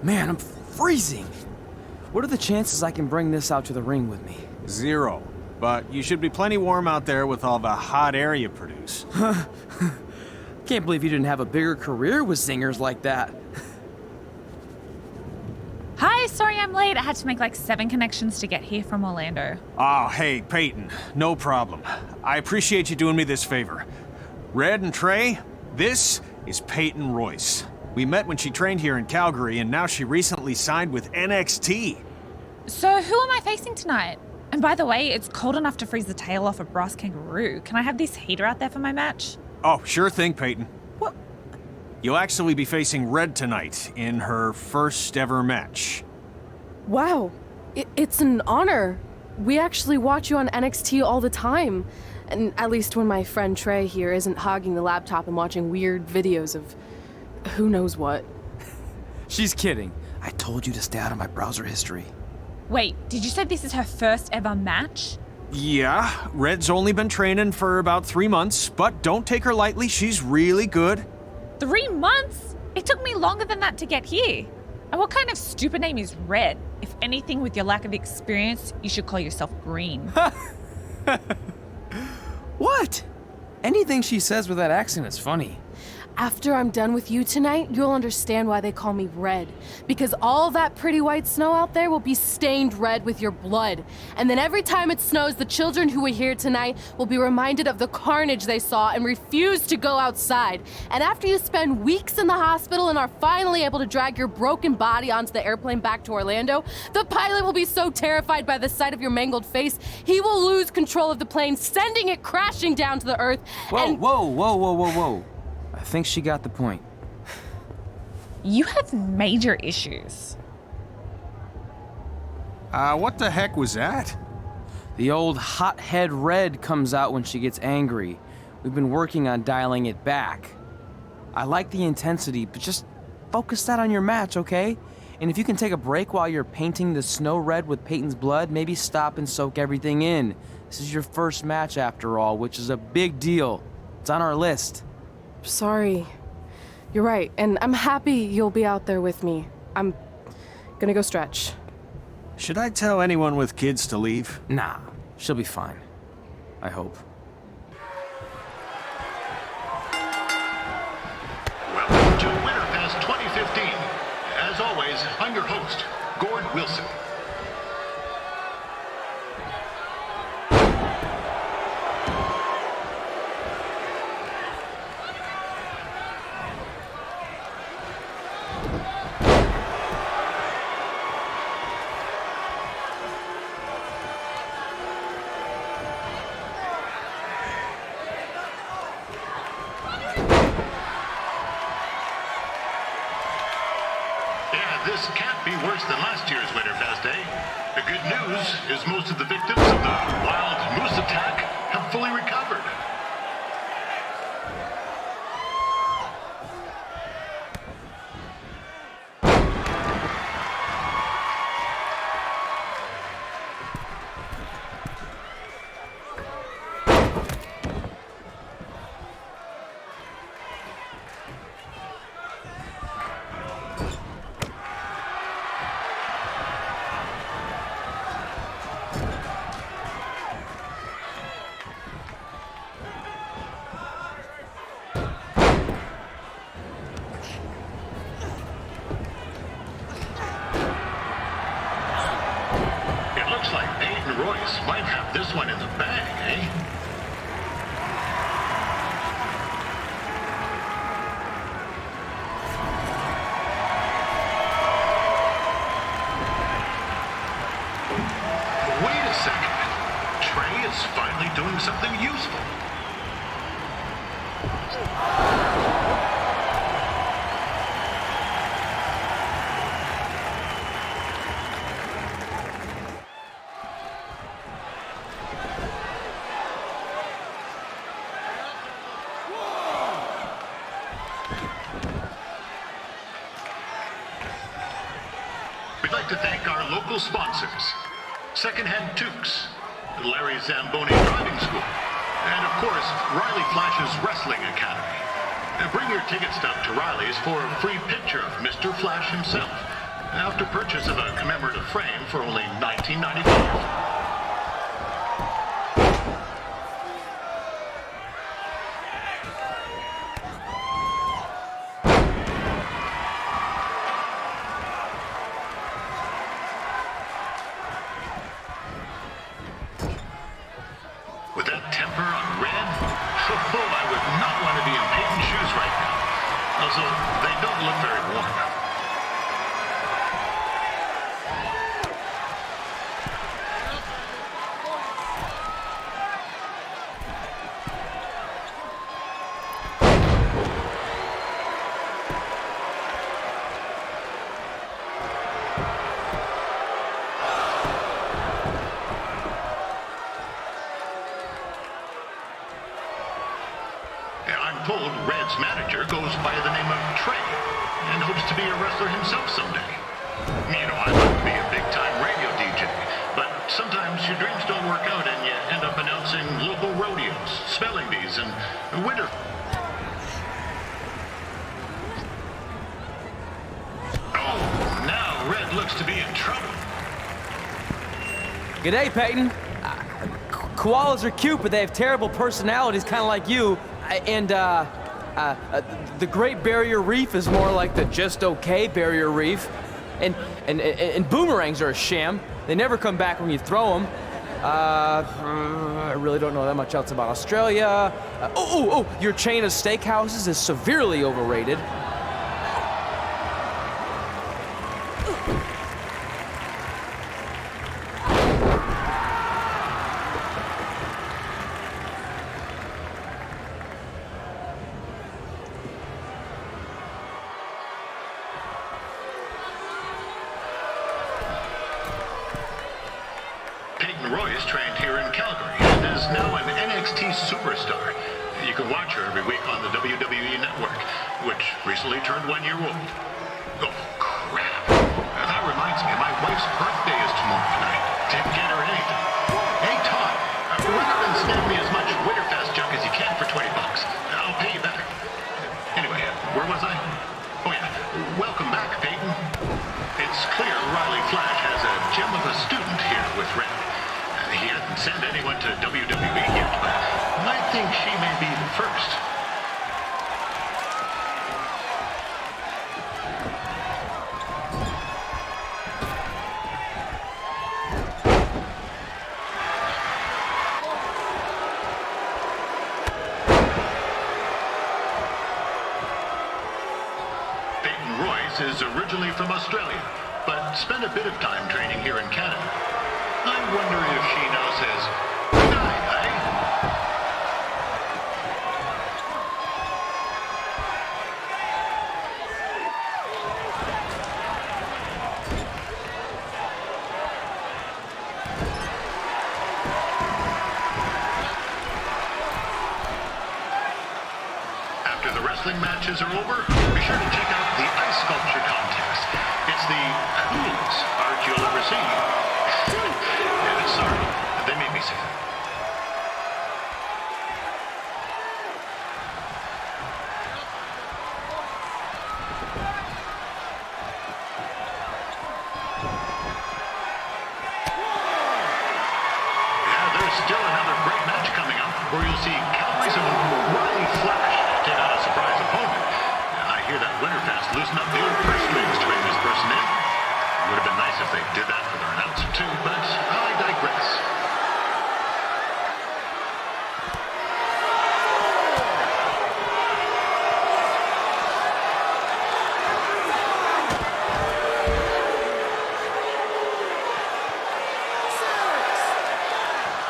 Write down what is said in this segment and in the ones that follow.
Man, I'm freezing. What are the chances I can bring this out to the ring with me? 0. But you should be plenty warm out there with all the hot air you produce. Can't believe you didn't have a bigger career with singers like that. Hi, sorry I'm late. I had to make like 7 connections to get here from Orlando. Oh, hey, Peyton. No problem. I appreciate you doing me this favor. Red and Trey, this is Peyton Royce. We met when she trained here in Calgary, and now she recently signed with NXT. So who am I facing tonight? And by the way, it's cold enough to freeze the tail off a brass kangaroo. Can I have this heater out there for my match? Oh, sure thing, Peyton. What? You'll actually be facing Red tonight in her first ever match. Wow, it's an honor. We actually watch you on NXT all the time. And at least when my friend Trey here isn't hogging the laptop and watching weird videos of who knows what. She's kidding. I told you to stay out of my browser history. Wait, did you say this is her first ever match? Yeah, Red's only been training for about 3 months, but don't take her lightly, she's really good. 3 months? It took me longer than that to get here. And what kind of stupid name is Red? If anything, with your lack of experience, you should call yourself Green. What? Anything she says with that accent is funny. After I'm done with you tonight, you'll understand why they call me Red. Because all that pretty white snow out there will be stained red with your blood. And then every time it snows, the children who were here tonight will be reminded of the carnage they saw and refuse to go outside. And after you spend weeks in the hospital and are finally able to drag your broken body onto the airplane back to Orlando, the pilot will be so terrified by the sight of your mangled face, he will lose control of the plane, sending it crashing down to the earth. Whoa. I think she got the point. You have major issues. What the heck was that? The old hothead Red comes out when she gets angry. We've been working on dialing it back. I like the intensity, but just focus that on your match, okay? And if you can take a break while you're painting the snow red with Peyton's blood, maybe stop and soak everything in. This is your first match after all, which is a big deal. It's on our list. Sorry. You're right, and I'm happy you'll be out there with me. I'm gonna go stretch. Should I tell anyone with kids to leave? Nah, she'll be fine. I hope. Welcome to Winterfest 2015. As always, I'm your host, Gord Wilson. This can't be worse than last year's Winterfest, eh? The good news is most of the victims of the wild moose attack have fully recovered. Royce might have this one in the bag, eh? Wait a second. Trey is finally doing something useful. We'd like to thank our local sponsors, Secondhand Toques, Larry Zamboni Driving School, and of course, Riley Flash's Wrestling Academy. And bring your ticket stub to Riley's for a free picture of Mr. Flash himself. after purchase of a commemorative frame for only $19.95. With that temper on Red, I would not want to be in Peyton's shoes right now. Also, they don't look very warm. I'm told Red's manager goes by the name of Trey and hopes to be a wrestler himself someday. You know, I'd like to be a big-time radio DJ, but sometimes your dreams don't work out and you end up announcing local rodeos, spelling bees, and winter. Oh, now Red looks to be in trouble. G'day, Peyton. Koalas are cute, but they have terrible personalities, kind of like you. And the Great Barrier Reef is more like the just okay Barrier Reef. And boomerangs are a sham. They never come back when you throw them. I really don't know that much else about Australia. Your chain of steakhouses is severely overrated. Peyton Royce trained here in Calgary and is now an NXT superstar. You can watch her every week on the WWE Network, which recently turned 1 year old. Oh, crap. That reminds me, my wife's birthday is tomorrow night. Didn't get her anything. Hey, Todd, run up and snag me as much Winterfest junk as you can for $20. I'll pay you back. Anyway, where was I? Oh, yeah. Welcome back, Peyton. It's clear Riley Flash has a gem of a student here with Red. He hasn't sent anyone to WWE yet, but I think she may be the first. Peyton Royce is originally from Australia, but spent a bit of time training here in Canada. I wonder if she now says, good night, eh? After the wrestling matches are over, be sure to check out the ice sculpture contest. It's the coolest art you'll ever see. Sorry, they made me say that. Yeah, there's still another great match coming up where you'll see Calgary's own Riley Flash take on a surprise opponent. I hear that Winterfest loosened up the old purse strings to bring this person in. Would have been nice if they did that for their announcer too, but I digress.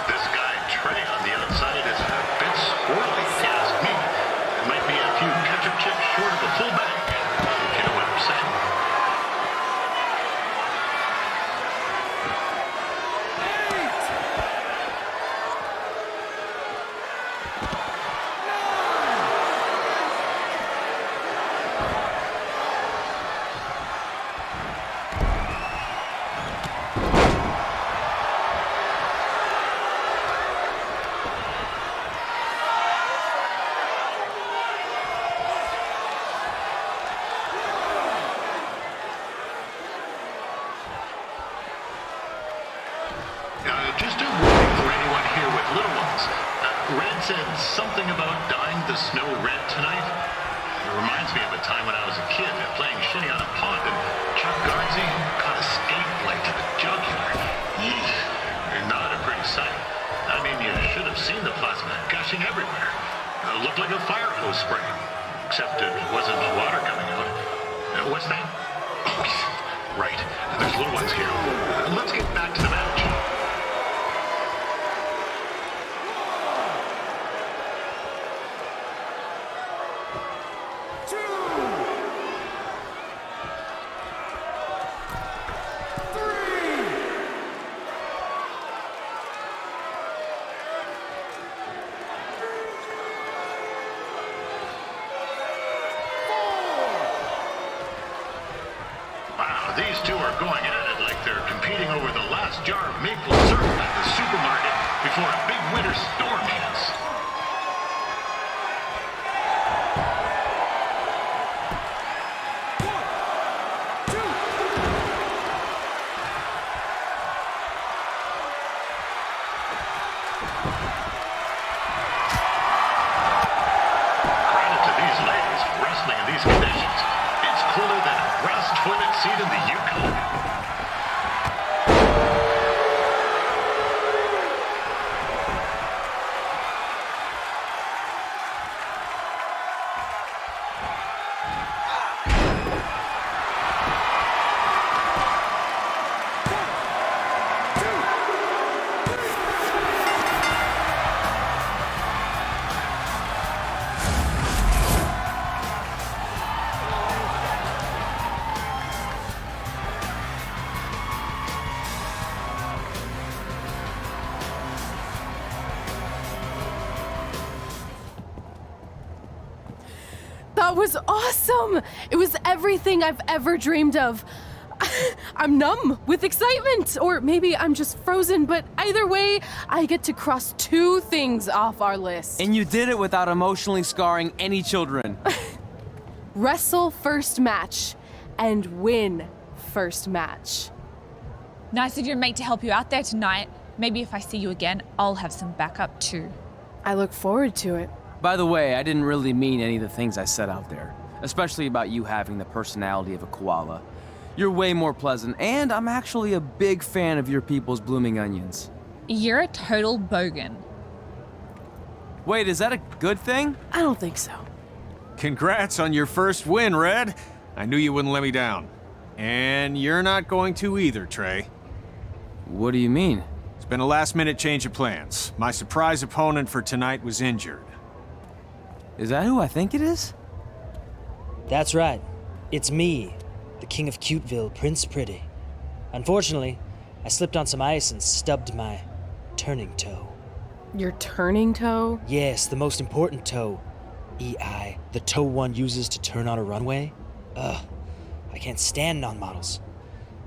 This guy Trey on the outside is a bit squirrely, if you ask me. It might be a few ketchup chips short of a full bag, if you know what I'm saying. Just a warning for anyone here with little ones. Red said something about dyeing the snow red tonight. It reminds me of a time when I was a kid playing shinny on a pond and Chuck Garnsey caught a skate blade to the jugular. Yeesh. Not a pretty sight. I mean, you should have seen the plasma gushing everywhere. Looked like a fire hose spraying. Except it wasn't water coming out. What's that? Oh, right. There's little ones here. Let's get back to the match. These two are going at it like they're competing over the last jar of maple syrup at the supermarket before a big winter storm hits. Credit to these ladies for wrestling in these conditions. It's cooler than a grass toilet seat in the Yukon. That was awesome! It was everything I've ever dreamed of. I'm numb with excitement, or maybe I'm just frozen, but either way, I get to cross 2 things off our list. And you did it without emotionally scarring any children. Wrestle first match and win first match. Nice of your mate to help you out there tonight. Maybe if I see you again, I'll have some backup too. I look forward to it. By the way, I didn't really mean any of the things I said out there, especially about you having the personality of a koala. You're way more pleasant, and I'm actually a big fan of your people's blooming onions. You're a total bogan. Wait, is that a good thing? I don't think so. Congrats on your first win, Red. I knew you wouldn't let me down. And you're not going to either, Trey. What do you mean? It's been a last-minute change of plans. My surprise opponent for tonight was injured. Is that who I think it is? That's right. It's me, the King of Cuteville, Prince Pretty. Unfortunately, I slipped on some ice and stubbed my turning toe. Your turning toe? Yes, the most important toe. EI, the toe one uses to turn on a runway. Ugh, I can't stand non-models.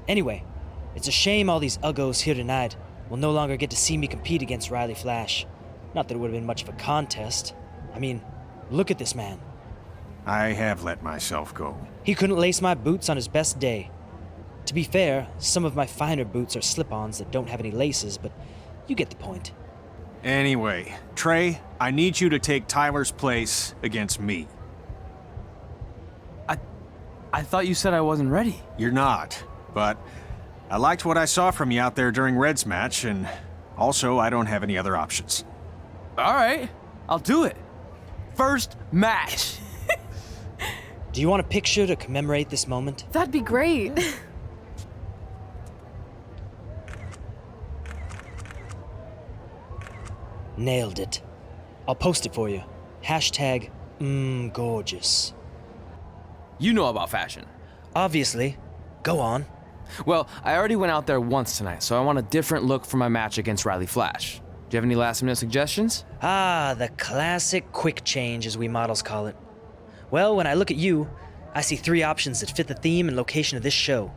Anyway, it's a shame all these uggos here tonight will no longer get to see me compete against Riley Flash. Not that it would have been much of a contest. I mean, look at this man. I have let myself go. He couldn't lace my boots on his best day. To be fair, some of my finer boots are slip-ons that don't have any laces, but you get the point. Anyway, Trey, I need you to take Tyler's place against me. I thought you said I wasn't ready. You're not, but I liked what I saw from you out there during Red's match, and also I don't have any other options. All right, I'll do it. First match. Do you want a picture to commemorate this moment? That'd be great. Nailed it. I'll post it for you. Hashtag gorgeous. You know about fashion. Obviously. Go on. Well, I already went out there once tonight, so I want a different look for my match against Riley Flash. Do you have any last-minute suggestions? Ah, the classic quick change, as we models call it. Well, when I look at you, I see 3 options that fit the theme and location of this show.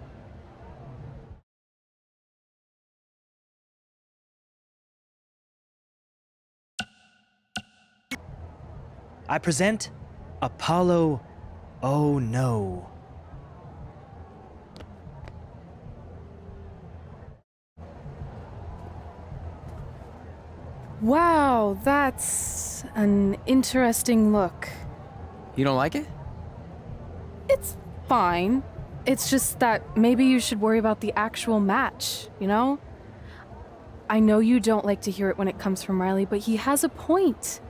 I present Apollo Oh No. Wow, that's an interesting look. You don't like it? It's fine. It's just that maybe you should worry about the actual match, you know? I know you don't like to hear it when it comes from Riley, but he has a point.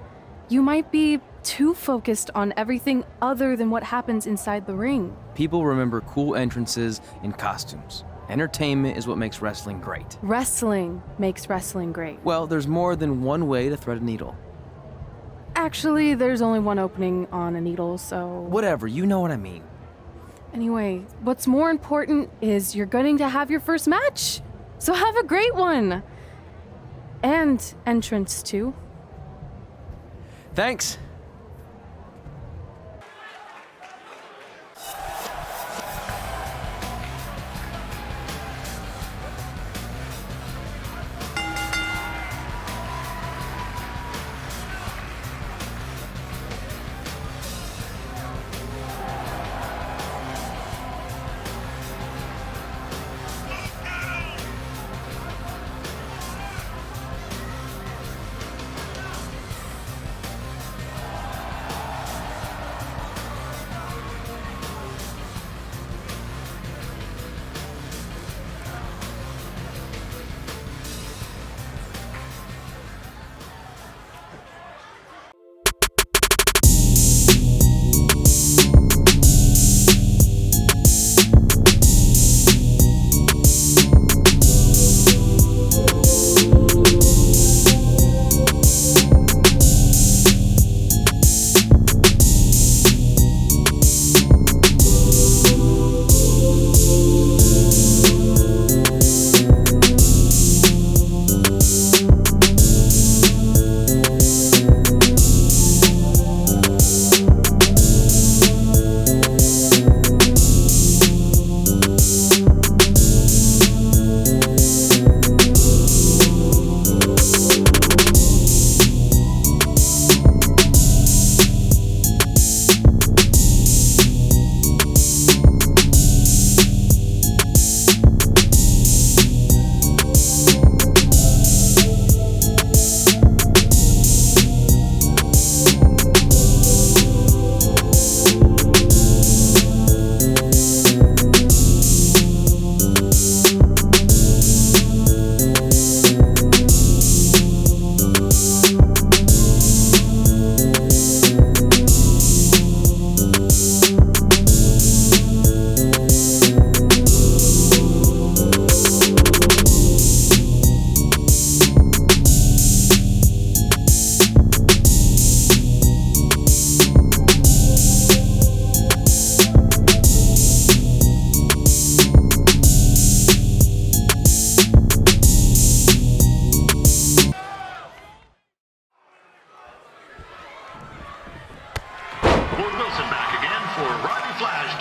You might be too focused on everything other than what happens inside the ring. People remember cool entrances and costumes. Entertainment is what makes wrestling great. Wrestling makes wrestling great. Well, there's more than one way to thread a needle. Actually, there's only one opening on a needle, so... Whatever, you know what I mean. Anyway, what's more important is you're going to have your first match. So have a great one. And entrance, too. Thanks.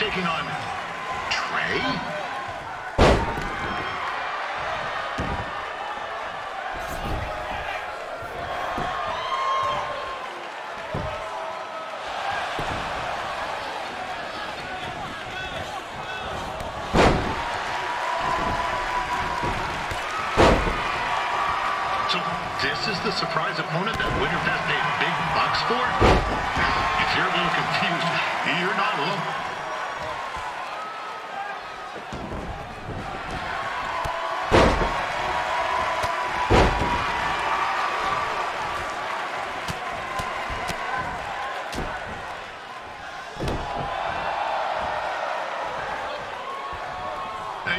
taking on Trey? So this is the surprise opponent that Winterfest paid big bucks for? If you're a little confused, you're not alone.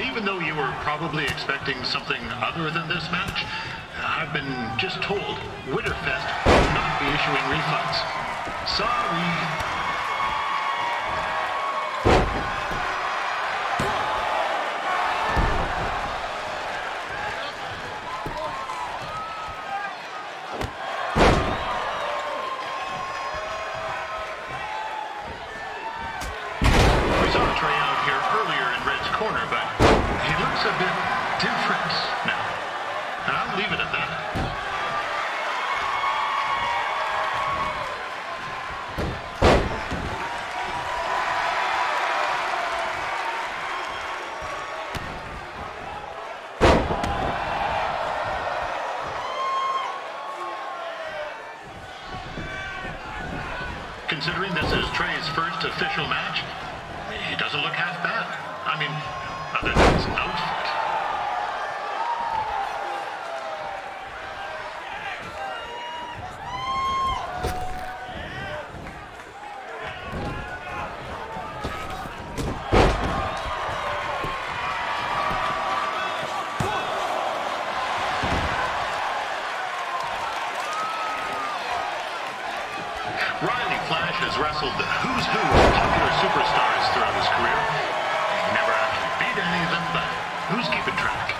Even though you were probably expecting something other than this match, I've been just told Winterfest will not be issuing refunds. Sorry. We saw Trey out here earlier in Red's corner, but he looks a bit different now. And I'll leave it at that. considering this is Trey's first official match, he doesn't look half bad. I mean, other than his outfit. Riley Flash has wrestled the who's who of popular superstars throughout his career. He never actually beat any of them, but who's keeping track?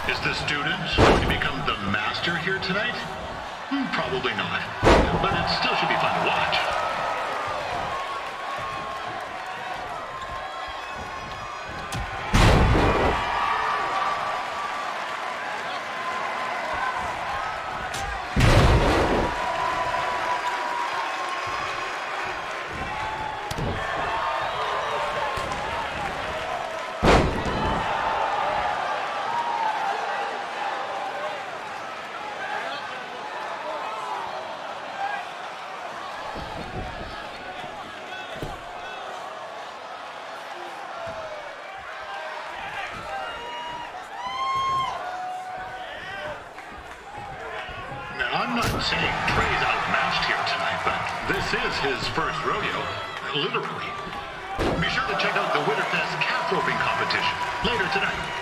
Is the student going to become the master here tonight? Probably not, but it still should be fun to watch. Now, I'm not saying Trey's outmatched here tonight, but this is his first rodeo, literally. Be sure to check out the Winterfest calf roping competition later tonight.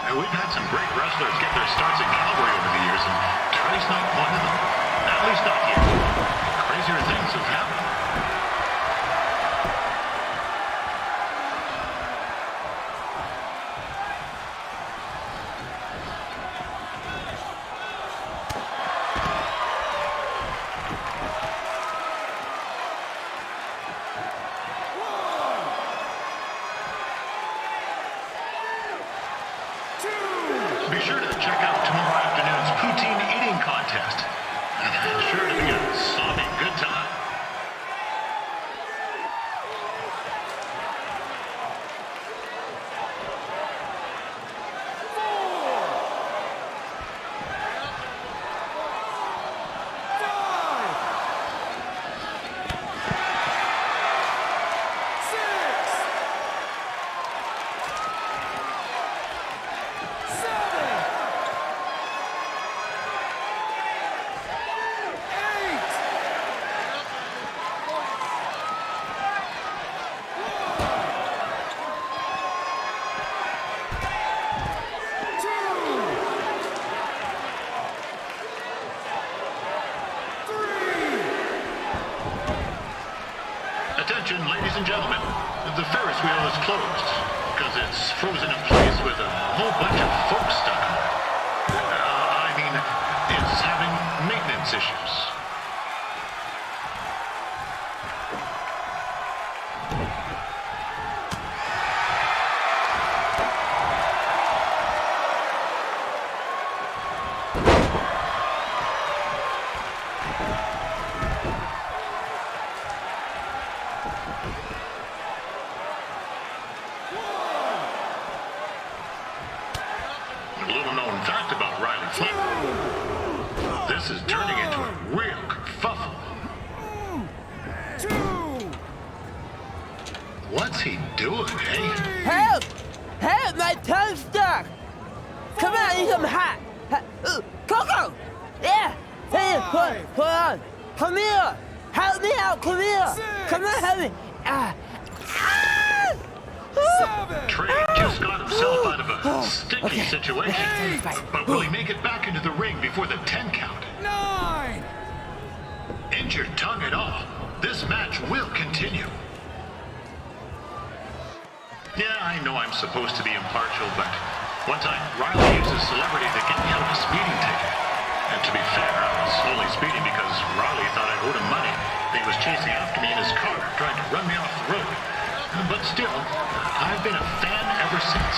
We've had some great wrestlers get their starts in Calgary over the years, and Trey's not one of them. At least not yet. Crazier things have happened. Be sure to check out tomorrow afternoon's poutine eating contest. Sure to be a sobbing good time. Attention, ladies and gentlemen. The Ferris wheel is closed because it's frozen in place with a whole bunch of folks stuck on it. I mean, it's having maintenance issues. A little known fact about Riley Flynn. This is turning into a real kerfuffle. What's he doing, eh? Help! Help! My tongue's stuck! Come on, I need some hot! Coco! Yeah! Hey, hold on! Come here! Help me out! Come here! Come on, help me! Trey just just got himself out of a sticky situation. But will he make it back into the ring before the 10 count? 9! Injured tongue and all, this match will continue. Yeah, I know I'm supposed to be impartial, but one time Riley used a celebrity to get me out of a speeding ticket. And to be fair, I was only speeding because Riley thought I owed him money. He was chasing after me in his car, trying to run me off the road. But still, I've been a fan ever since.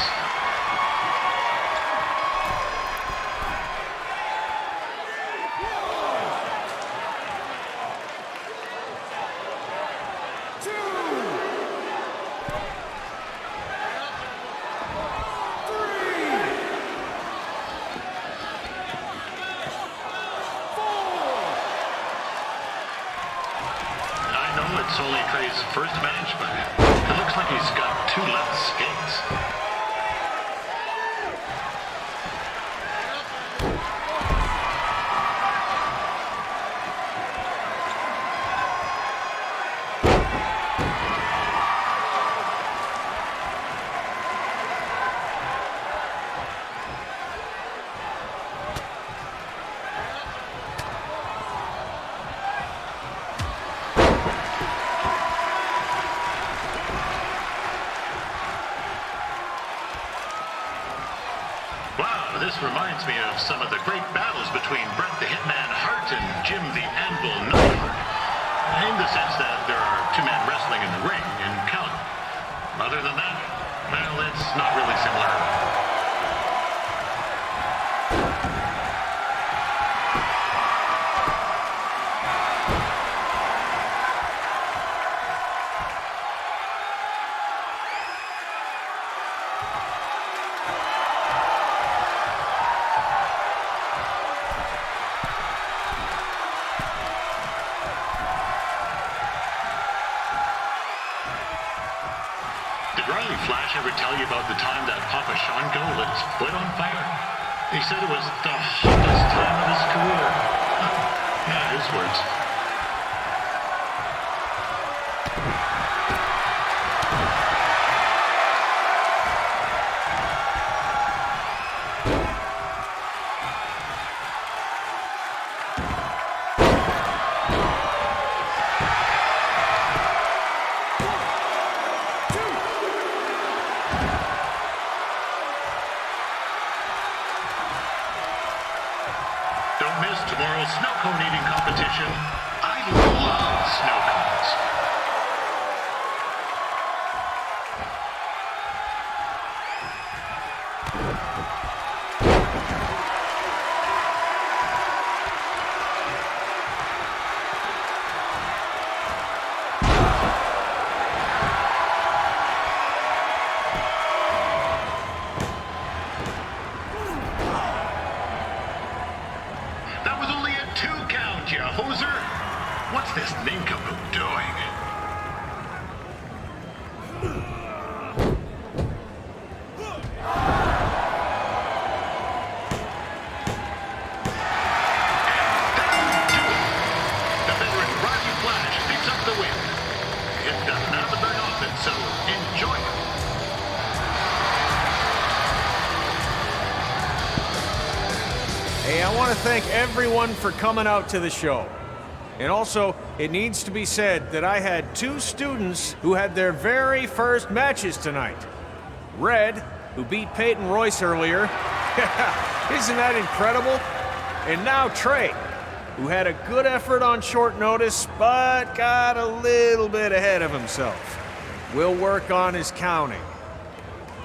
It's only Trey's first match, but it looks like he's got 2 left skates. This reminds me of some of the great battles between Bret the Hitman Hart and Jim the Anvil Neidhart, in the sense that there are 2-man wrestling in the ring in Calgary. Other than that, well, it's not really similar. Did Riley Flash ever tell you about the time that Papa Shango lit his foot on fire? He said it was the hottest time of his career. Yeah, his words. Don't miss tomorrow's snow cone eating competition. I love snow cones. That was only a 2 count, you hoser. What's this nincompoop doing? The veteran Riley Flash picks up the win. It doesn't happen very often, so enjoy it. Hey, I want to thank everyone for coming out to the show. And also, it needs to be said that I had 2 students who had their very first matches tonight. Red, who beat Peyton Royce earlier. Isn't that incredible? And now Trey, who had a good effort on short notice, but got a little bit ahead of himself. We'll work on his counting.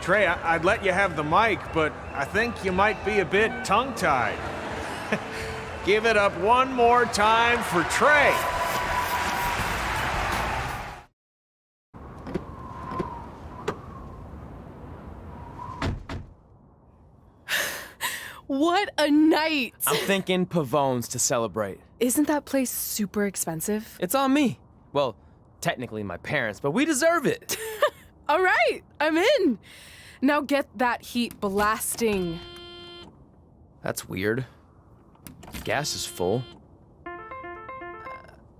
Trey, I'd let you have the mic, but I think you might be a bit tongue-tied. Give it up one more time for Trey. What a night! I'm thinking Pavone's to celebrate. Isn't that place super expensive? It's on me. Well, technically my parents, but we deserve it. All right, I'm in. Now get that heat blasting. That's weird. Gas is full.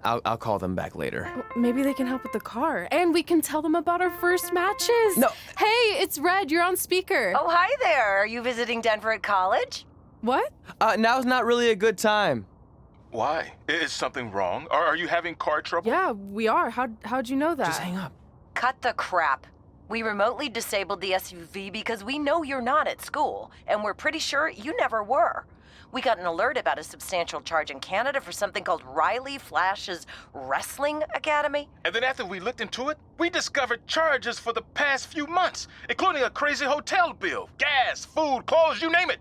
I'll call them back later. Maybe they can help with the car. And we can tell them about our first matches. No. Hey, it's Red. You're on speaker. Oh, hi there. Are you visiting Denver at college? What? Now's not really a good time. Why? Is something wrong? Are you having car trouble? Yeah, we are. How'd you know that? Just hang up. Cut the crap. We remotely disabled the SUV because we know you're not at school, and we're pretty sure you never were. We got an alert about a substantial charge in Canada for something called Riley Flash's Wrestling Academy. And then after we looked into it, we discovered charges for the past few months, including a crazy hotel bill, gas, food, clothes, you name it.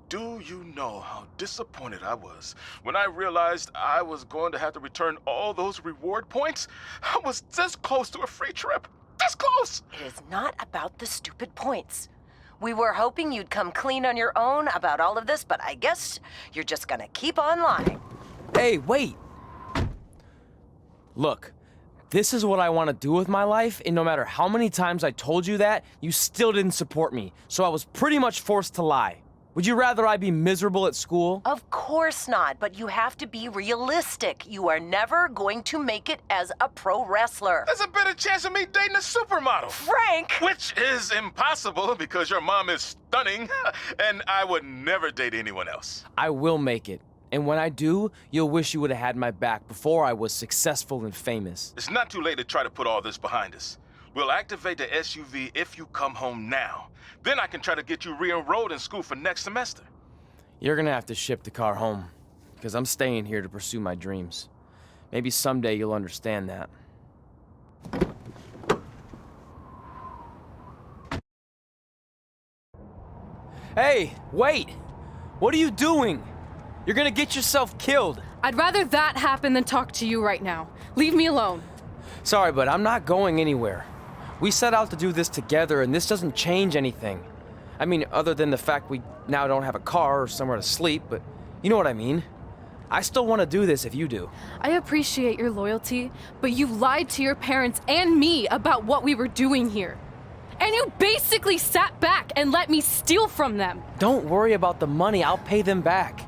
Do you know how disappointed I was when I realized I was going to have to return all those reward points? I was this close to a free trip. This close! It is not about the stupid points. We were hoping you'd come clean on your own about all of this, but I guess you're just gonna keep on lying. Hey, wait! Look, this is what I want to do with my life, and no matter how many times I told you that, you still didn't support me, so I was pretty much forced to lie. Would you rather I be miserable at school? Of course not, but you have to be realistic. You are never going to make it as a pro wrestler. There's a better chance of me dating a supermodel. Frank! Which is impossible because your mom is stunning, and I would never date anyone else. I will make it. And when I do, you'll wish you would have had my back before I was successful and famous. It's not too late to try to put all this behind us. We'll activate the SUV if you come home now. Then I can try to get you re-enrolled in school for next semester. You're gonna have to ship the car home, because I'm staying here to pursue my dreams. Maybe someday you'll understand that. Hey, wait! What are you doing? You're gonna get yourself killed. I'd rather that happen than talk to you right now. Leave me alone. Sorry, but I'm not going anywhere. We set out to do this together, and this doesn't change anything. I mean, other than the fact we now don't have a car or somewhere to sleep, but you know what I mean. I still want to do this if you do. I appreciate your loyalty, but you lied to your parents and me about what we were doing here. And you basically sat back and let me steal from them. Don't worry about the money, I'll pay them back.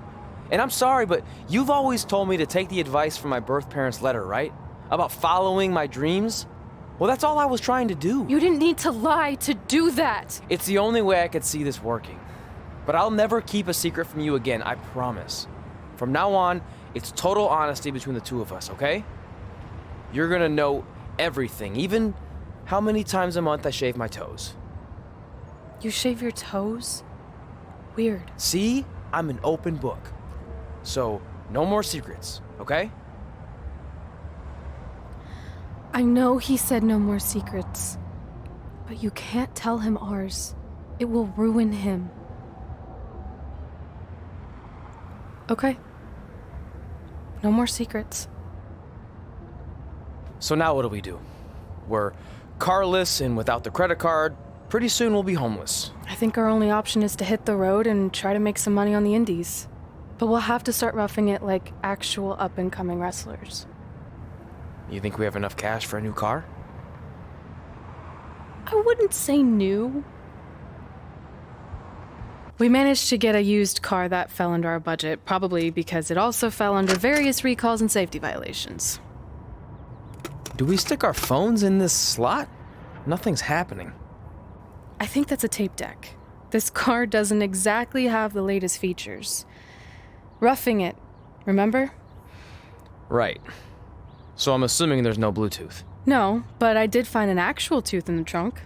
And I'm sorry, but you've always told me to take the advice from my birth parents' letter, right? About following my dreams? Well, that's all I was trying to do. You didn't need to lie to do that. It's the only way I could see this working. But I'll never keep a secret from you again, I promise. From now on, it's total honesty between the two of us, okay? You're gonna know everything, even how many times a month I shave my toes. You shave your toes? Weird. See? I'm an open book. So, no more secrets, okay? I know he said no more secrets, but you can't tell him ours. It will ruin him. Okay. No more secrets. So now what do we do? We're carless and without the credit card. Pretty soon we'll be homeless. I think our only option is to hit the road and try to make some money on the indies. But we'll have to start roughing it like actual up-and-coming wrestlers. You think we have enough cash for a new car? I wouldn't say new. We managed to get a used car that fell under our budget, probably because it also fell under various recalls and safety violations. Do we stick our phones in this slot? Nothing's happening. I think that's a tape deck. This car doesn't exactly have the latest features. Roughing it, remember? Right. So I'm assuming there's no Bluetooth. No, but I did find an actual tooth in the trunk.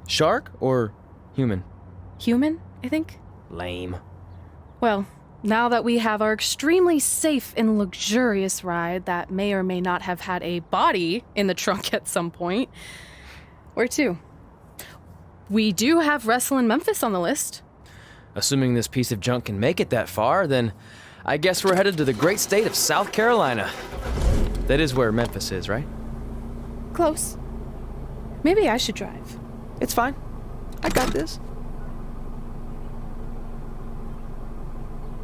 Shark or human? Human, I think. Lame. Well, now that we have our extremely safe and luxurious ride that may or may not have had a body in the trunk at some point, where to? We do have Wrestle in Memphis on the list. Assuming this piece of junk can make it that far, then I guess we're headed to the great state of South Carolina. That is where Memphis is, right? Close. Maybe I should drive. It's fine. I got this.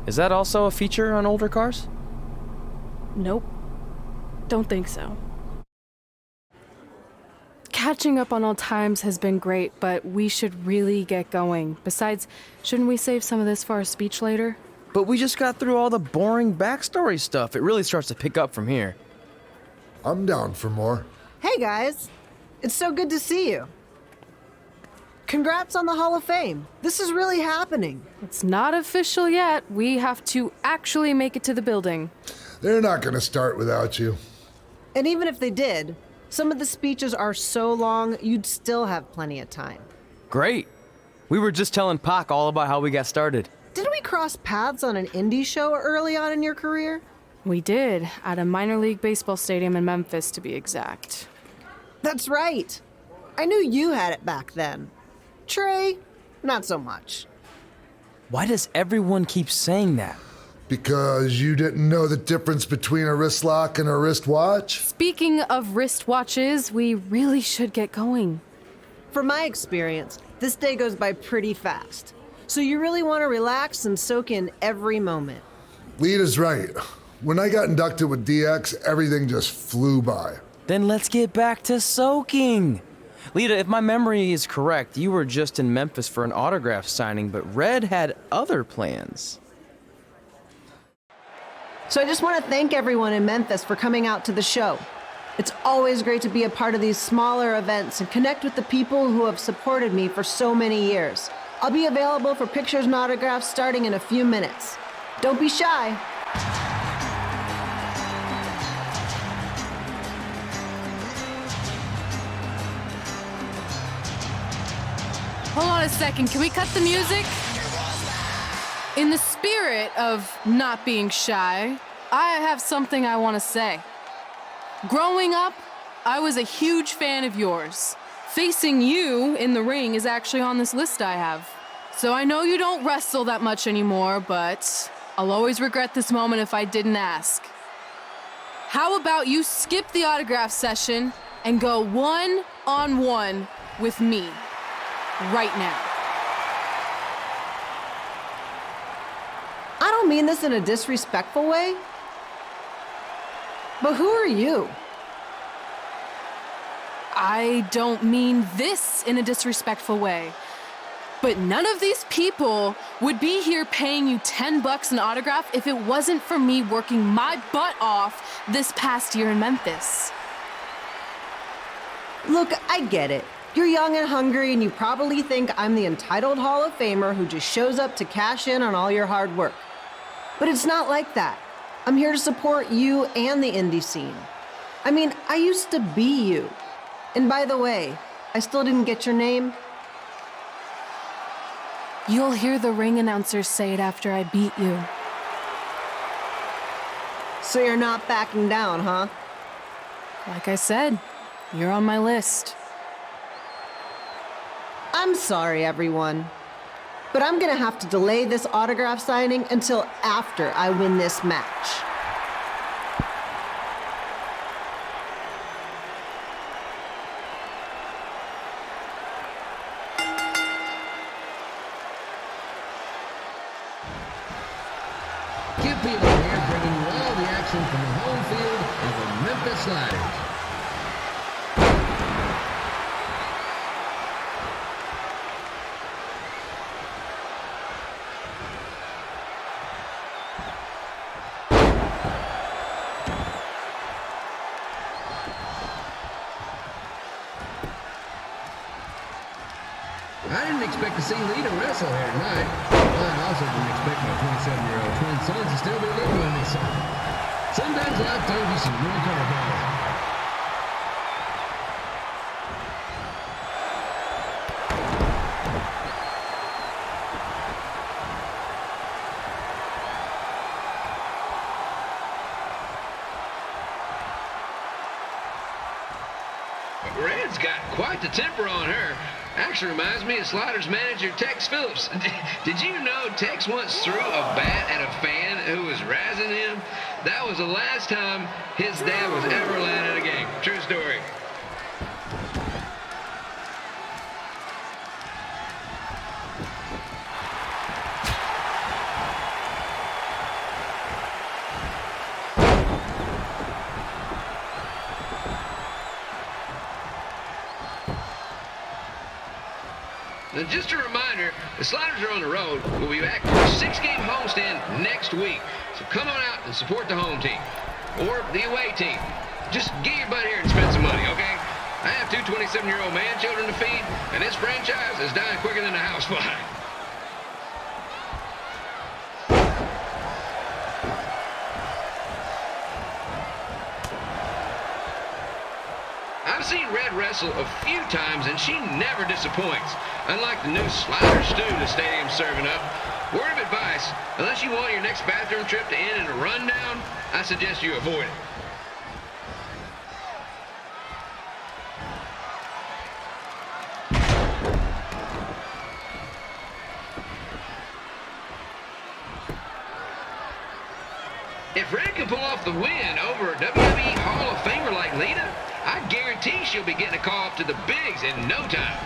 Is that also a feature on older cars? Nope. Don't think so. Catching up on old times has been great, but we should really get going. Besides, shouldn't we save some of this for our speech later? But we just got through all the boring backstory stuff. It really starts to pick up from here. I'm down for more. Hey guys, it's so good to see you. Congrats on the Hall of Fame. This is really happening. It's not official yet. We have to actually make it to the building. They're not gonna start without you. And even if they did, some of the speeches are so long, you'd still have plenty of time. Great. We were just telling Pac all about how we got started. Didn't we cross paths on an indie show early on in your career? We did, at a minor league baseball stadium in Memphis, to be exact. That's right. I knew you had it back then. Trey, not so much. Why does everyone keep saying that? Because you didn't know the difference between a wrist lock and a wristwatch? Speaking of wristwatches, we really should get going. From my experience, this day goes by pretty fast. So you really want to relax and soak in every moment. Lita's right. When I got inducted with DX, everything just flew by. Then let's get back to soaking. Lita, if my memory is correct, you were just in Memphis for an autograph signing, but Red had other plans. So I just want to thank everyone in Memphis for coming out to the show. It's always great to be a part of these smaller events and connect with the people who have supported me for so many years. I'll be available for pictures and autographs starting in a few minutes. Don't be shy. Hold on a second, can we cut the music? In the spirit of not being shy, I have something I want to say. Growing up, I was a huge fan of yours. Facing you in the ring is actually on this list I have. So I know you don't wrestle that much anymore, but I'll always regret this moment if I didn't ask. How about you skip the autograph session and go one-on-one with me right now? I don't mean this in a disrespectful way, but who are you? I don't mean this in a disrespectful way, but none of these people would be here paying you $10 an autograph if it wasn't for me working my butt off this past year in Memphis. Look, I get it. You're young and hungry, and you probably think I'm the entitled Hall of Famer who just shows up to cash in on all your hard work. But it's not like that. I'm here to support you and the indie scene. I mean, I used to be you. And by the way, I still didn't get your name. You'll hear the ring announcers say it after I beat you. So you're not backing down, huh? Like I said, you're on my list. I'm sorry, everyone. But I'm gonna have to delay this autograph signing until after I win this match. Kid Peeler here, bringing you all the action from the home field of the Memphis Sliders. I didn't expect to see Lita wrestle here tonight. I also didn't expect my 27-year-old twin sons to still be living with me. Sometimes life throws you some real curveballs. Red's got quite the temper on her. Actually reminds me of Sliders manager Tex Phillips. Did you know Tex once threw a bat at a fan who was razzing him? That was the last time his dad was ever allowed at a game. True story. And just a reminder, the Sliders are on the road. We'll be back for a 6-game homestand next week. So come on out and support the home team or the away team. Just get your butt here and spend some money, okay? I have two 27-year-old man-children to feed, and this franchise is dying quicker than a housefly. I've seen Red wrestle a few times, and she never disappoints. Unlike the new slider stew the stadium's serving up, word of advice, unless you want your next bathroom trip to end in a rundown, I suggest you avoid it. If Red can pull off the win over a WWE Hall of Famer like Lita, I guarantee she'll be getting a call up to the bigs in no time.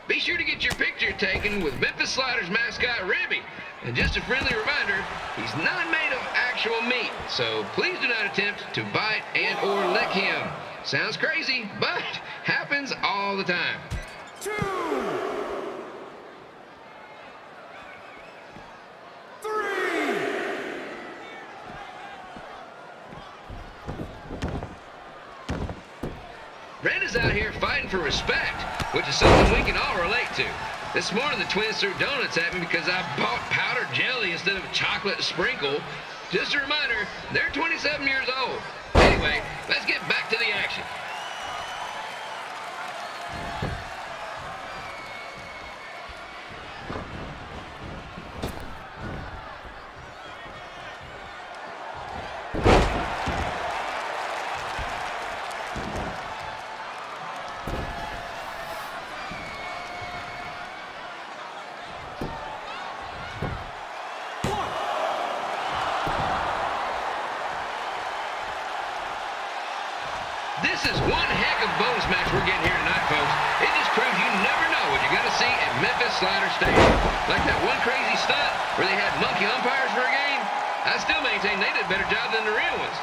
Be sure to get your picture taken with Memphis Sliders mascot Ribby. And just a friendly reminder, he's not made of actual meat, so please do not attempt to bite and or lick him. Sounds crazy, but happens all the time. 2, 3. Red is out here fighting for respect, which is something we can all relate to. This morning the twins threw donuts at me because I bought powdered jelly instead of chocolate sprinkle. Just a reminder, they're 27 years old. Anyway, let's get back to the action. This is one heck of a bonus match we're getting here tonight, folks. It just proves you never know what you're going to see at Memphis Slider Stadium. Like that one crazy stunt where they had monkey umpires for a game. I still maintain they did a better job than the real ones.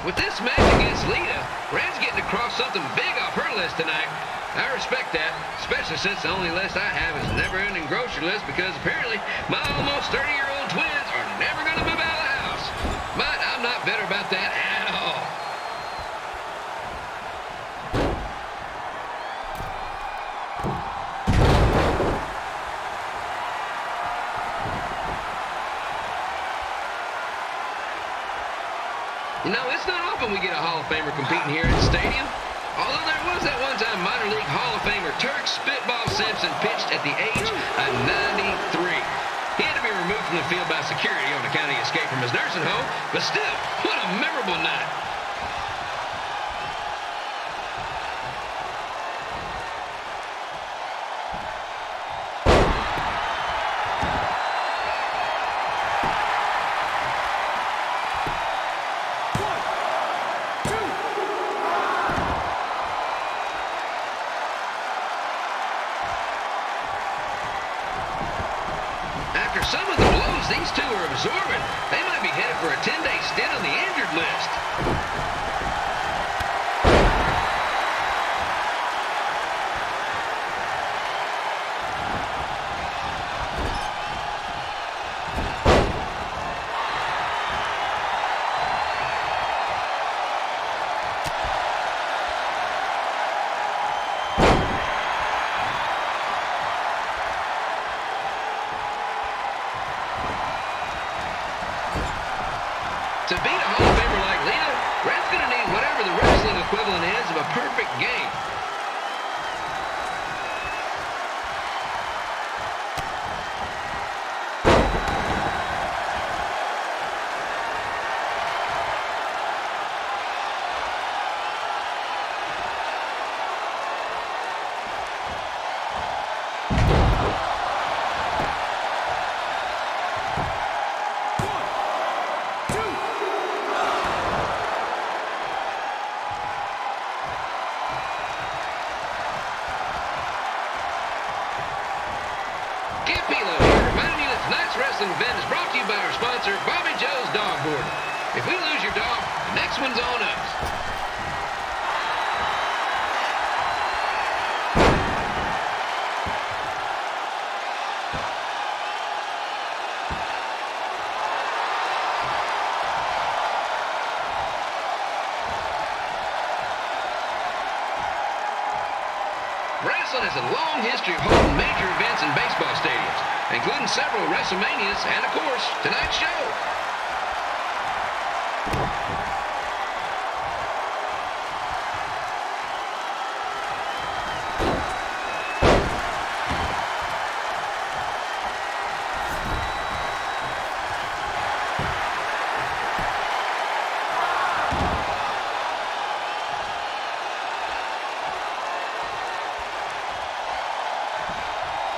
With this match against Lita, Red's getting across something big off her list tonight. I respect that, especially since the only list I have is a never-ending grocery list because apparently my almost 30-year-old twins are never going to move out of the house. But I'm not bitter about that at all. You know, it's not often we get a Hall of Famer competing here at the stadium. Although there was that one time minor league Hall of Famer Turk Spitball Simpson pitched at the age of 93. He had to be removed from the field by security on account of the escape from his nursing home, but still, what a memorable night. After some of the blows these two are absorbing, they might be headed for a 10-day stint on the injured list. To beat a Hall of Famer like Lita, Red's going to need whatever the wrestling equivalent is of a perfect game. Wrestling has a long history of holding major events in baseball stadiums, including several WrestleManias and, of course, tonight's show.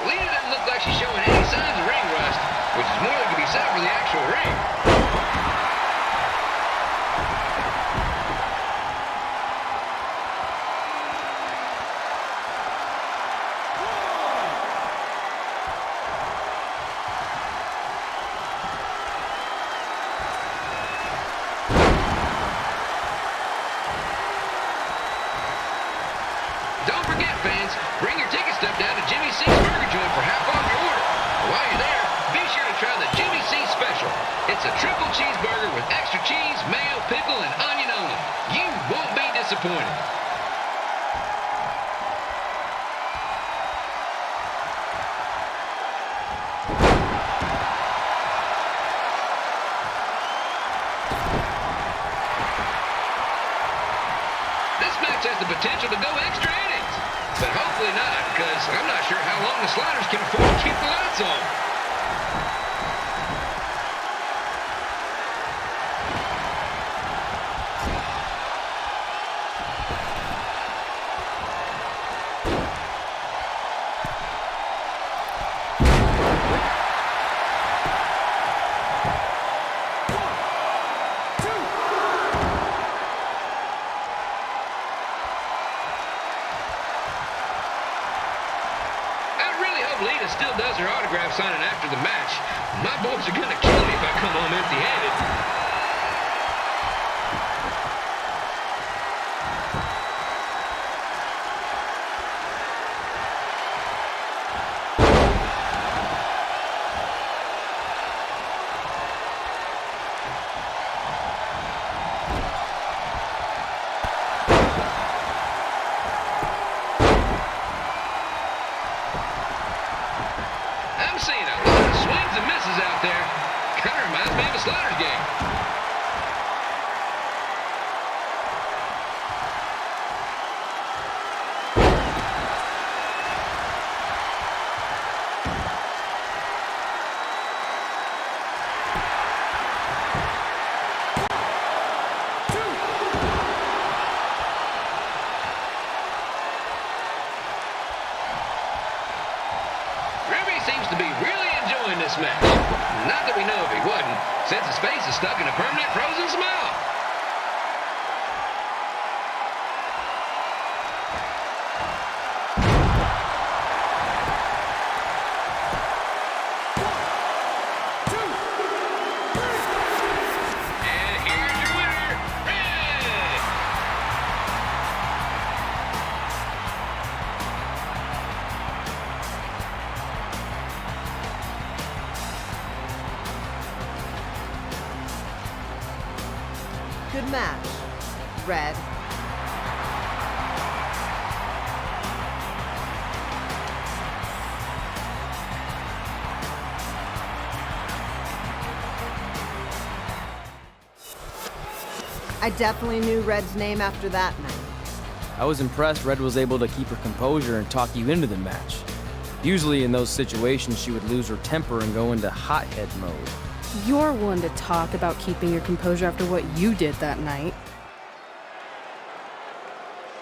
Lita doesn't look like she's showing any signs of ring rust, which is more than can be said for the actual ring. Don't forget, fans, bring your ticket stub down to Jimmy C's Burger Joint for half off your order. And while you're there, be sure to try the Jimmy C Special. It's a triple cheeseburger with extra cheese, mayo, pickle, and onion only. You won't be disappointed. This match has the potential to go extra innings, but hopefully not, because I'm not sure how long the Sliders can afford to keep the lights on. I really hope Lita still does her autograph signing after the match. My boys are gonna kill me if I come home empty-handed. I'm seeing a lot of swings and misses out there. Kind of reminds me of a Sliders game. Ruby seems to be really enjoying this match. Not that we know if he wouldn't, since his face is stuck in a permanent frozen smile. And here's your winner, Red! Good match, Red. I definitely knew Red's name after that night. I was impressed Red was able to keep her composure and talk you into the match. Usually in those situations, she would lose her temper and go into hothead mode. You're one to talk about keeping your composure after what you did that night.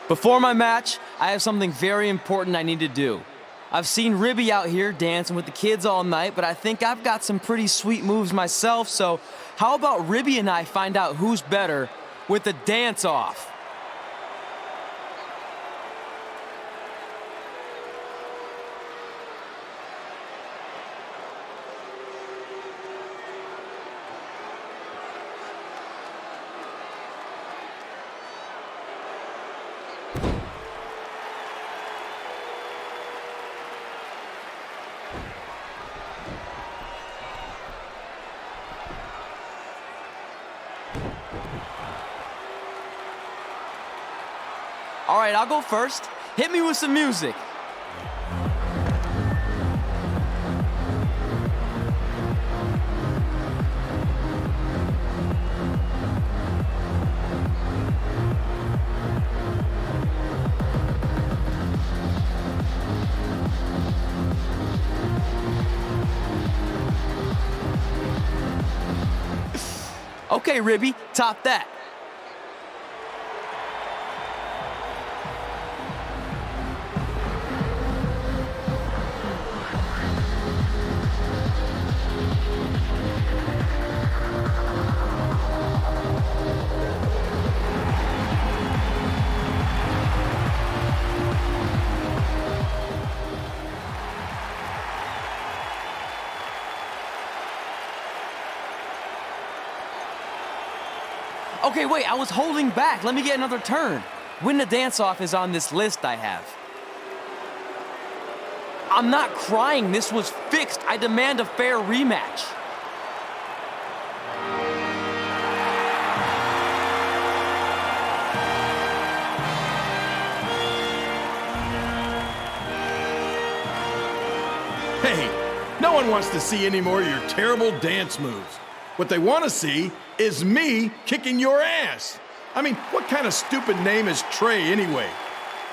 Before my match, I have something very important I need to do. I've seen Ribby out here dancing with the kids all night, but I think I've got some pretty sweet moves myself, so how about Ribby and I find out who's better with the dance-off? All right, I'll go first. Hit me with some music. Okay, Ribby, top that. Okay, wait, I was holding back. Let me get another turn. Win the dance-off is on this list I have. I'm not crying. This was fixed. I demand a fair rematch. Hey, no one wants to see any more of your terrible dance moves. What they want to see is me kicking your ass. I mean, what kind of stupid name is Trey anyway?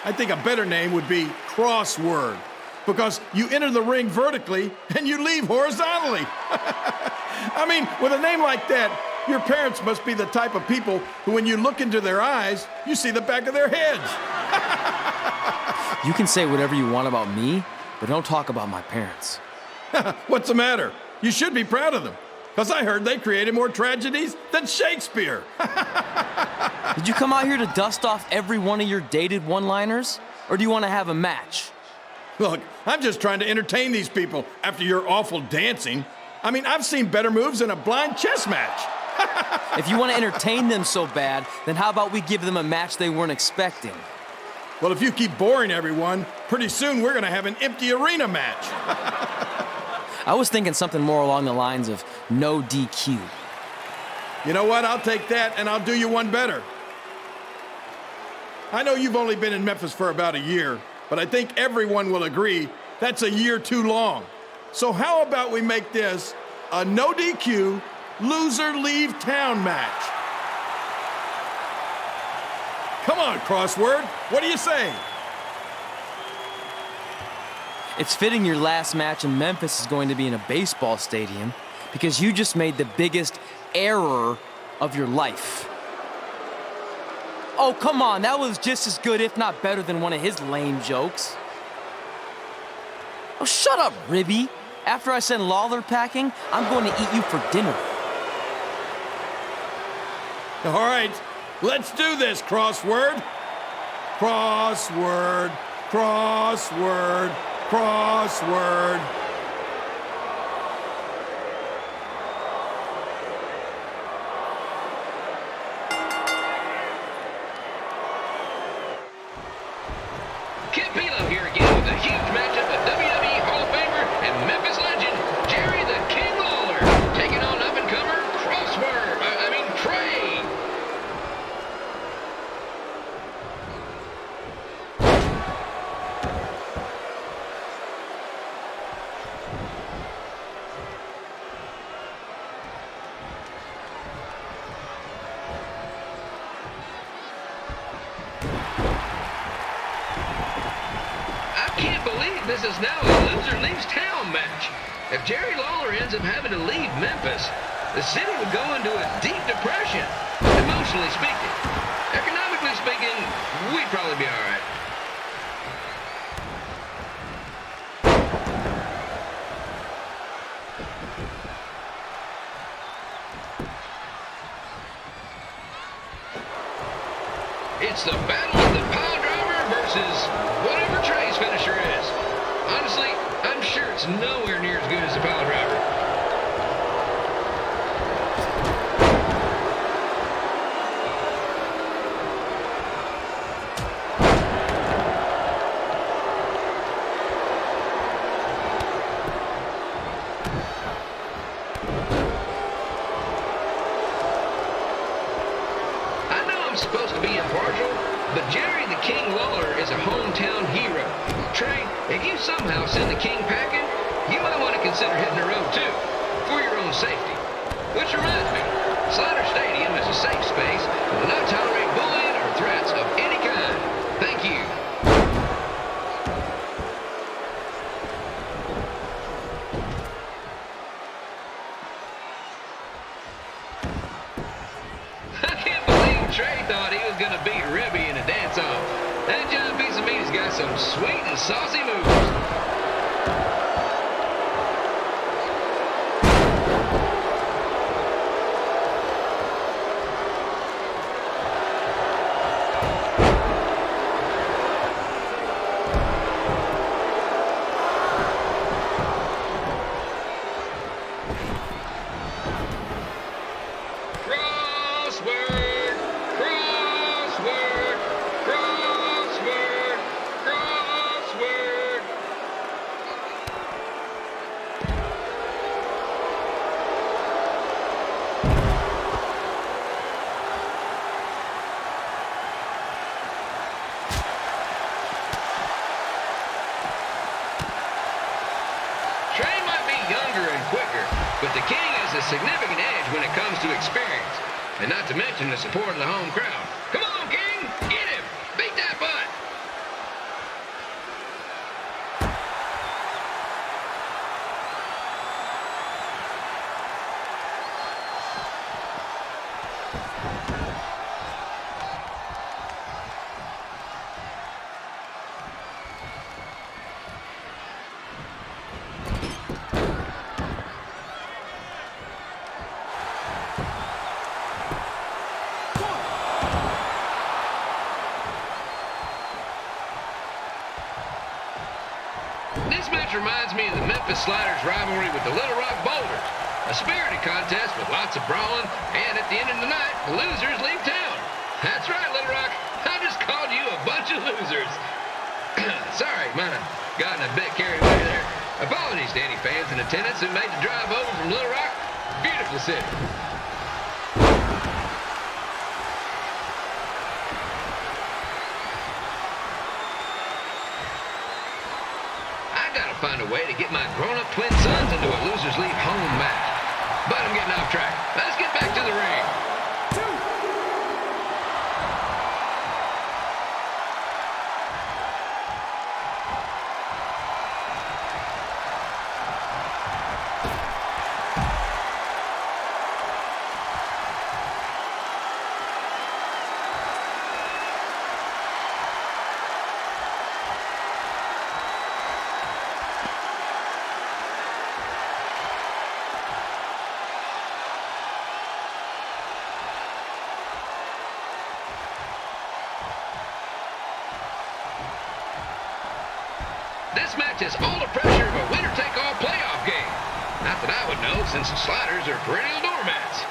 I think a better name would be Crossword, because you enter the ring vertically and you leave horizontally. I mean, with a name like that, your parents must be the type of people who, when you look into their eyes, you see the back of their heads. You can say whatever you want about me, but don't talk about my parents. What's the matter? You should be proud of them, because I heard they created more tragedies than Shakespeare. Did you come out here to dust off every one of your dated one-liners? Or do you want to have a match? Look, I'm just trying to entertain these people after your awful dancing. I mean, I've seen better moves in a blind chess match. If you want to entertain them so bad, then how about we give them a match they weren't expecting? Well, if you keep boring everyone, pretty soon we're going to have an empty arena match. I was thinking something more along the lines of no DQ. You know what? I'll take that, and I'll do you one better. I know you've only been in Memphis for about a year, but I think everyone will agree that's a year too long. So how about we make this a no DQ, loser leave town match? Come on, Crossword. What do you say? It's fitting your last match in Memphis is going to be in a baseball stadium because you just made the biggest error of your life. Oh, come on, that was just as good, if not better, than one of his lame jokes. Oh, shut up, Ribby. After I send Lawler packing, I'm going to eat you for dinner. All right, let's do this, Crossword. Crossword, crossword, crossword. Kid Pilo here again with a huge matchup of WWE Hall of Famer and Memphis legend, Jerry the King Lawler, taking on up-and-comer Trey. This is now a loser leaves town match. If Jerry Lawler ends up having to leave Memphis, the city would go into a deep depression, emotionally speaking. Economically speaking, we'd probably be all right. It's the battle of the pile driver versus whatever Trey's finisher is. Honestly, I'm sure it's nowhere near as good as the pile driver. I know I'm supposed to be impartial, but Jerry the King Lawler is a hometown hero. Trey, if you somehow send the King packing, you might want to consider hitting the road too, for your own safety. Which reminds me, Slider Stadium is a safe space and will not tolerate bullying or threats of any kind. Thank you. chubby in a dance-off. That giant piece of meat has got some sweet and saucy moves. But the King has a significant edge when it comes to experience, and not to mention the support of the home crowd. Come on, King! Get him! Beat that butt! This match reminds me of the Memphis Sliders rivalry with the Little Rock Boulders. A spirited contest with lots of brawling, and at the end of the night, the losers leave town. That's right, Little Rock. I just called you a bunch of losers. Sorry, mine gotten a bit carried away there. Apologies to any fans in attendance who made the drive over from Little Rock. Beautiful city. Find a way to get my grown-up twin sons into a losers leave home match. But I'm getting off track. Let's get back to the ring. This match has all the pressure of a winner-take-all playoff game. Not that I would know, since the Sliders are perennial doormats.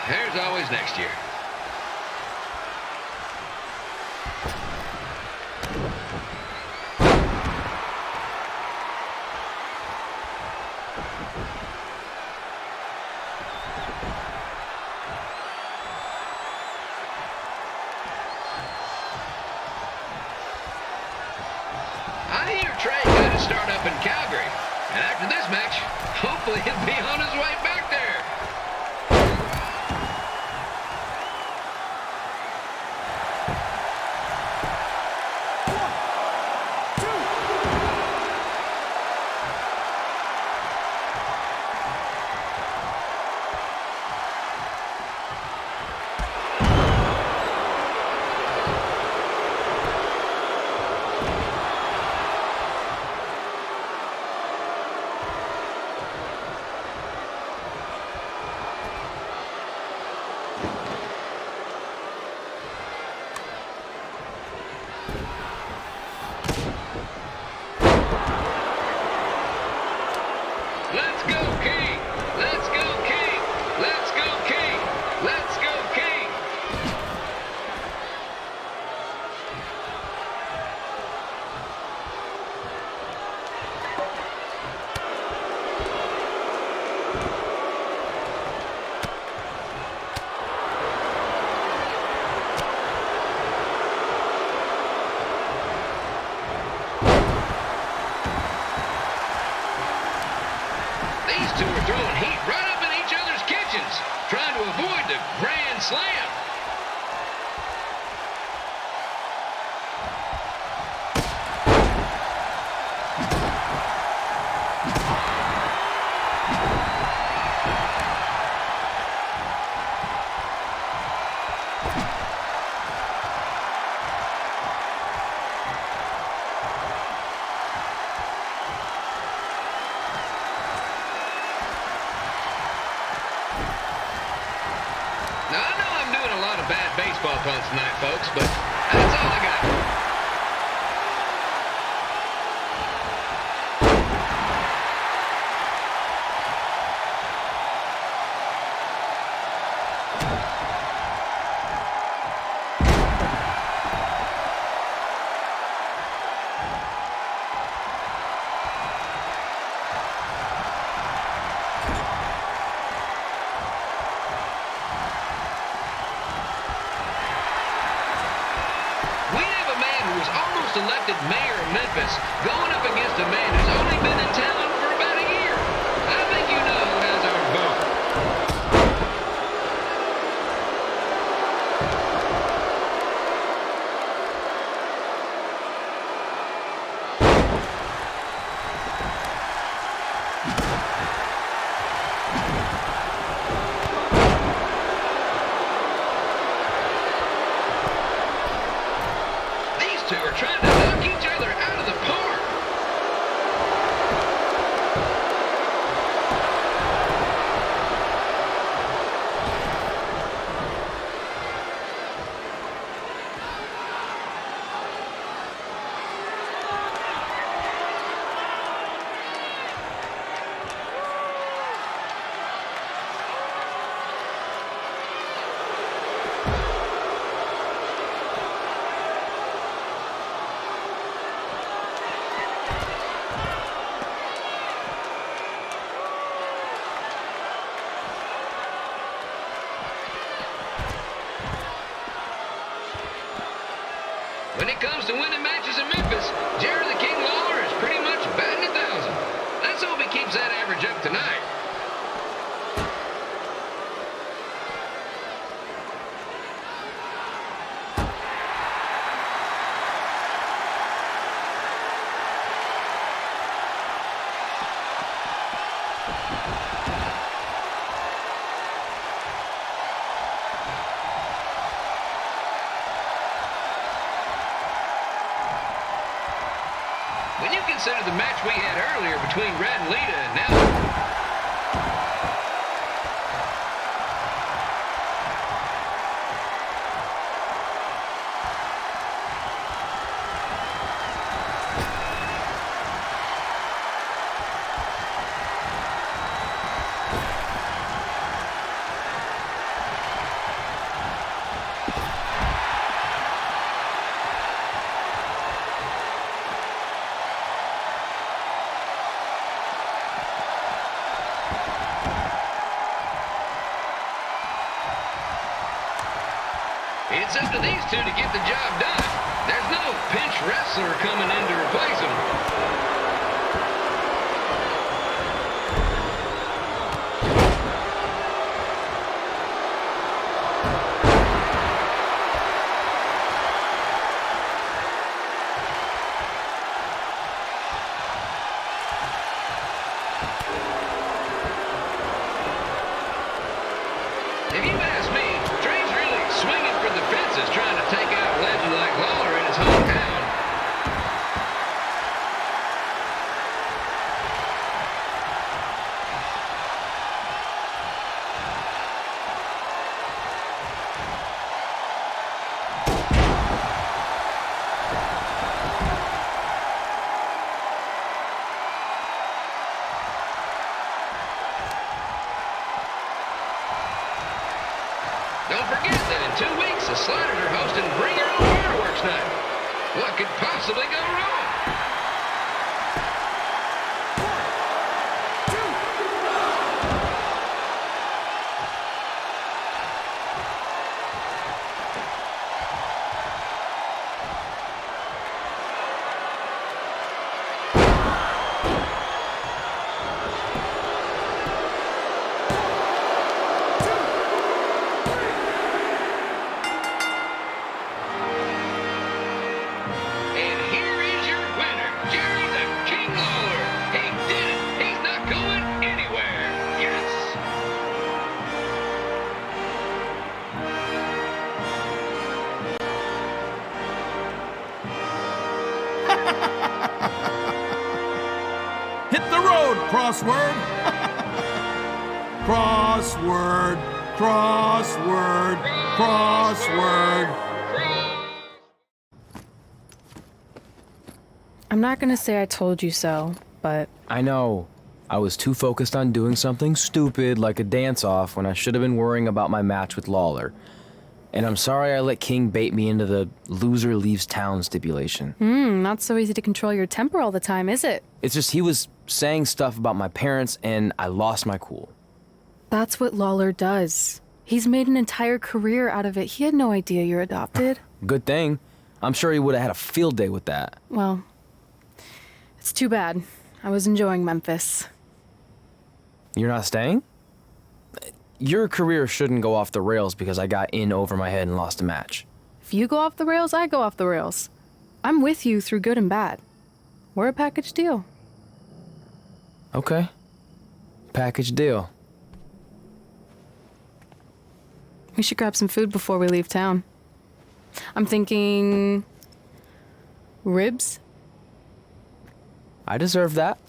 There's always next year. Start up in Calgary, and after this match, hopefully he'll be on his way back there. Let's go, King! Let's go, King! Let's go, King! Let's go, King! These two are throwing heat right up in each other's kitchens, trying to avoid the Grand Slam. violence tonight, folks, but that's all I got. Elected mayor of Memphis going up against a man who's only been in town for about a year. I think you know who has our vote. These two are trying to knock each other out of the park. When it comes to winning matches in Memphis, Jerry the King Lawler is pretty much batting 1,000. Let's hope he keeps that average up tonight. When you consider the match we had earlier between Red and Lita and now... It's up to these two to get the job done. There's no pinch wrestler coming in to replace them. If you ask me, Trey's really swinging for the fences trying to take out a legend like Lawler in his hometown. Don't forget that in 2 weeks, the Sliders are hosting Bring Your Own Fireworks Night. What could possibly go wrong? And here is your winner, Jerry the King Lawler. He did it. He's not going anywhere. Yes. Hit the road, crossword. Crossword, crossword, crossword. I'm not gonna say I told you so, but I know. I was too focused on doing something stupid like a dance-off when I should have been worrying about my match with Lawler. And I'm sorry I let King bait me into the loser leaves town stipulation. not so easy to control your temper all the time, is it? It's just he was saying stuff about my parents and I lost my cool. That's what Lawler does. He's made an entire career out of it. He had no idea you're adopted. Good thing. I'm sure he would have had a field day with that. Well, it's too bad. I was enjoying Memphis. You're not staying? Your career shouldn't go off the rails because I got in over my head and lost a match. If you go off the rails, I go off the rails. I'm with you through good and bad. We're a package deal. Okay. Package deal. We should grab some food before we leave town. I'm thinking... ribs? I deserve that.